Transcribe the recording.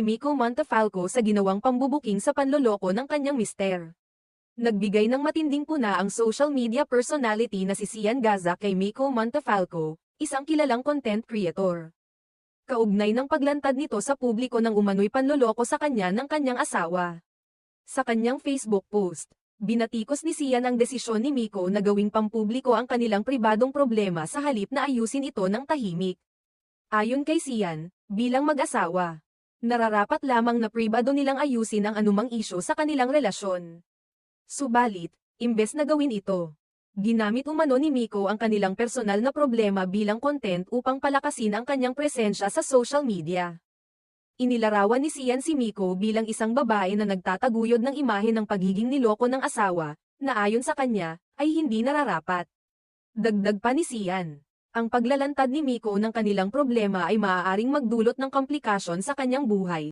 Miko Montefalco sa ginawang pambubuking sa panloloko ng kanyang mister. Nagbigay ng matinding puna ang social media personality na si Sian Gaza kay Miko Montefalco, isang kilalang content creator. Kaugnay ng paglantad nito sa publiko ng umano'y panloloko sa kanya ng kanyang asawa. Sa kanyang Facebook post, binatikos ni Sian ang desisyon ni Miko na gawing pampubliko ang kanilang pribadong problema sa halip na ayusin ito ng tahimik. Ayon kay Sian, bilang mag-asawa, nararapat lamang na pribado nilang ayusin ang anumang isyu sa kanilang relasyon. Subalit, imbes na gawin ito, ginamit umano ni Miko ang kanilang personal na problema bilang content upang palakasin ang kanyang presensya sa social media. Inilarawan ni Sian si Miko bilang isang babae na nagtataguyod ng imahe ng pagiging niloko ng asawa, na ayon sa kanya, ay hindi nararapat. Dagdag pa ni Sian, ang paglalantad ni Miko ng kanilang problema ay maaaring magdulot ng komplikasyon sa kanyang buhay,